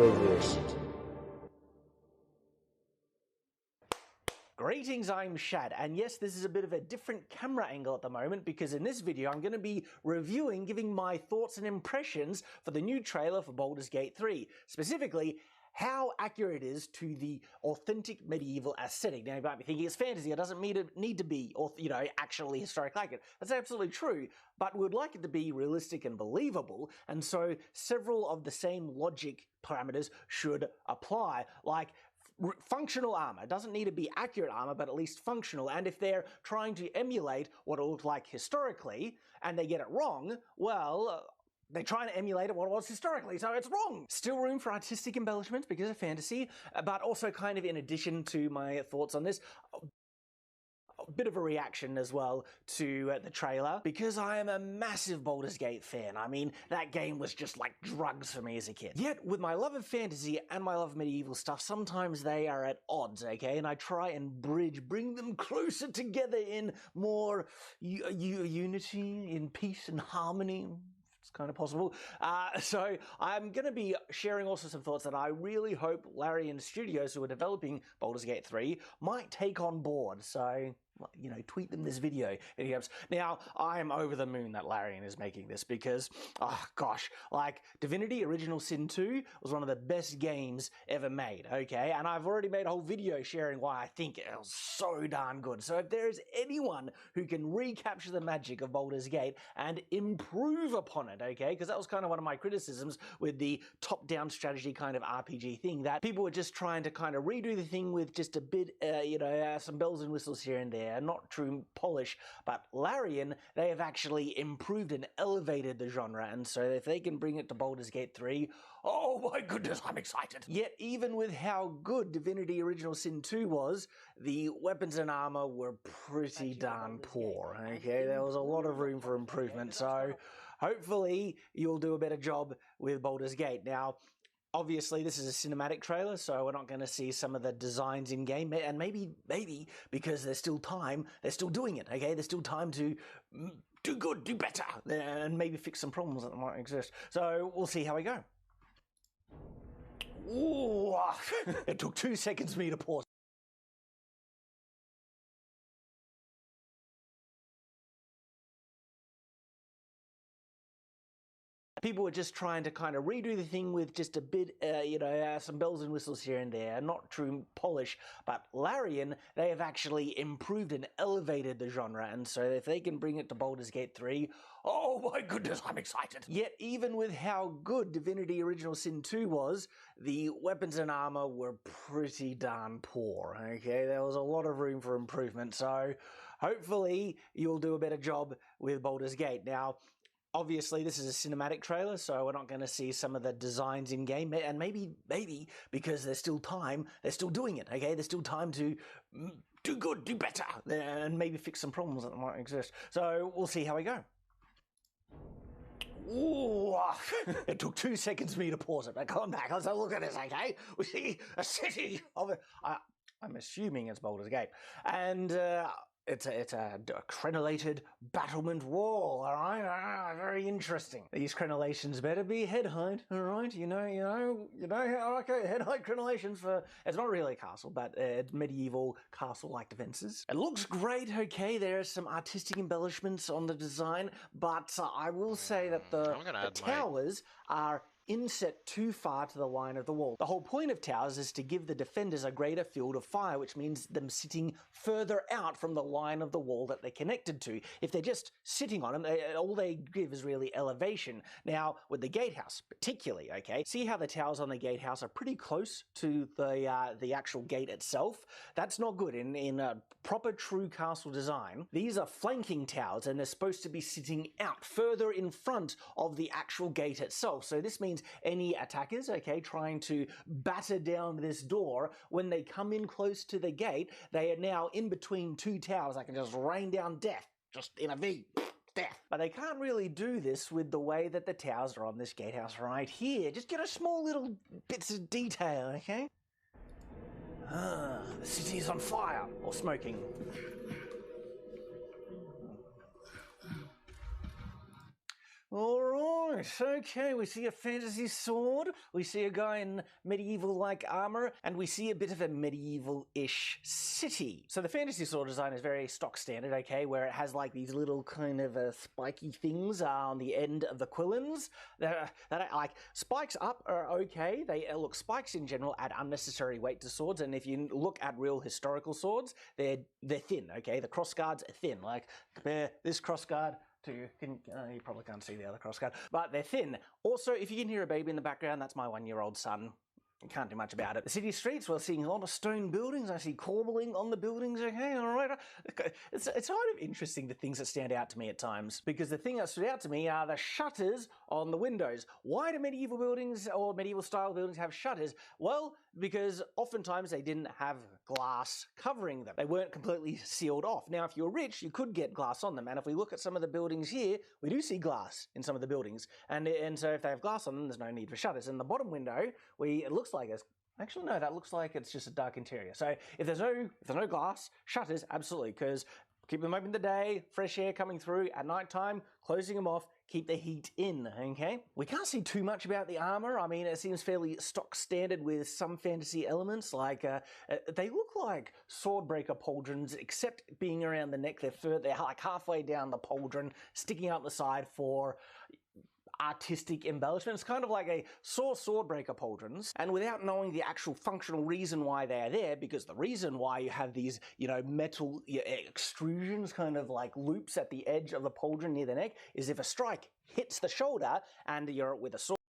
Reversed. Greetings, I'm Shad, and yes, this is a bit of a different camera angle at the moment because in this video I'm going to be giving my thoughts and impressions for the new trailer for Baldur's Gate 3. Specifically, how accurate it is to the authentic medieval aesthetic. Now you might be thinking it's fantasy, it doesn't need to be, or actually historic like it. That's absolutely true, but we'd like it to be realistic and believable, and so several of the same logic parameters should apply, like functional armor. It doesn't need to be accurate armor, but at least functional. And if they're trying to emulate what it looked like historically, and they get it wrong, well, they're trying to emulate what it was historically, so it's wrong. Still room for artistic embellishments because of fantasy, but also kind of in addition to my thoughts on this, a bit of a reaction as well to the trailer, because I am a massive Baldur's Gate fan. I mean, that game was just like drugs for me as a kid. Yet, with my love of fantasy and my love of medieval stuff, sometimes they are at odds, okay? And I try and bring them closer together in more unity, in peace and harmony. It's kind of possible. So I'm going to be sharing also some thoughts that I really hope Larian Studios, who are developing Baldur's Gate 3, might take on board. So, tweet them this video. Now, I'm over the moon that Larian is making this because, oh gosh, like Divinity Original Sin 2 was one of the best games ever made, okay? And I've already made a whole video sharing why I think it was so darn good. So if there is anyone who can recapture the magic of Baldur's Gate and improve upon it, okay? Because that was kind of one of my criticisms with the top-down strategy kind of RPG thing, that people were just trying to kind of redo the thing with just a bit, some bells and whistles here and there. Not true polish, but Larian, they have actually improved and elevated the genre, and so if they can bring it to Baldur's Gate 3, oh my goodness, I'm excited. Yet even with how good Divinity Original Sin 2 was, the weapons and armor were pretty darn poor, okay? There was a lot of room for improvement, so hopefully you'll do a better job with Baldur's Gate. Now, obviously, this is a cinematic trailer, so we're not going to see some of the designs in-game, and maybe, because there's still time, they're still doing it, okay? There's still time to do good, do better, and maybe fix some problems that might exist. So, we'll see how we go. Ooh, it took 2 seconds for me to pause. People were just trying to kind of redo the thing with just a bit, some bells and whistles here and there. Not true polish, but Larian, they have actually improved and elevated the genre, and so if they can bring it to Baldur's Gate 3, oh my goodness, I'm excited. Yet even with how good Divinity Original Sin 2 was, the weapons and armor were pretty darn poor, okay? There was a lot of room for improvement, so hopefully you'll do a better job with Baldur's Gate. Now, obviously, this is a cinematic trailer, so we're not going to see some of the designs in-game, and maybe, because there's still time, they're still doing it, okay? There's still time to do good, do better, and maybe fix some problems that might exist. So, we'll see how we go. Ooh, it took 2 seconds for me to pause it, but come back, let's have a look at this, okay? We see a city of... I'm assuming it's Baldur's Gate. And, It's a crenellated battlement wall, alright? Very interesting. These crenellations better be head height, alright? Okay, head height crenellations for... It's not really a castle, but medieval castle-like defenses. It looks great, okay? There are some artistic embellishments on the design, but I will say that the towers are inset too far to the line of the wall. The whole point of towers is to give the defenders a greater field of fire, which means them sitting further out from the line of the wall that they're connected to. If they're just sitting on them, all they give is really elevation. Now, with the gatehouse particularly, okay, see how the towers on the gatehouse are pretty close to the actual gate itself? That's not good in a proper true castle design. These are flanking towers, and they're supposed to be sitting out further in front of the actual gate itself. So this means any attackers, okay, trying to batter down this door, when they come in close to the gate, they are now in between two towers that can just rain down death, just in a V. Death. But they can't really do this with the way that the towers are on this gatehouse right here. Just get a small little bits of detail, okay? The city is on fire, or smoking. Alright, okay, we see a fantasy sword, we see a guy in medieval-like armor, and we see a bit of a medieval-ish city. So the fantasy sword design is very stock standard, okay, where it has like these little kind of spiky things on the end of the quillins. That like, spikes up are okay, look, spikes in general add unnecessary weight to swords, and if you look at real historical swords, they're thin, okay, the crossguards are thin, like compare this crossguard to you probably can't see the other crossguard, but they're thin. Also, if you can hear a baby in the background, that's my 1-year-old son. Can't do much about it. The city streets, we're seeing a lot of stone buildings. I see corbelling on the buildings. Okay, all right. It's kind of interesting, the things that stand out to me at times, because the thing that stood out to me are the shutters on the windows. Why do medieval buildings or medieval style buildings have shutters? Well, because oftentimes they didn't have glass covering them. They weren't completely sealed off. Now, if you're rich, you could get glass on them. And if we look at some of the buildings here, we do see glass in some of the buildings. And so if they have glass on them, there's no need for shutters. In the bottom window, it looks like it's actually no, that looks like it's just a dark interior. So if there's no glass, shutters, absolutely, because keep them open in the day, fresh air coming through. At night time, closing them off, keep the heat in, okay? We can't see too much about the armor. I mean, it seems fairly stock standard with some fantasy elements, like they look like swordbreaker pauldrons, except being around the neck. They're like halfway down the pauldron, sticking out the side for artistic embellishment. It's kind of like a swordbreaker pauldrons, and without knowing the actual functional reason why they're there, because the reason why you have these, metal extrusions, kind of like loops at the edge of the pauldron near the neck, is if a strike hits the shoulder and you're with a sword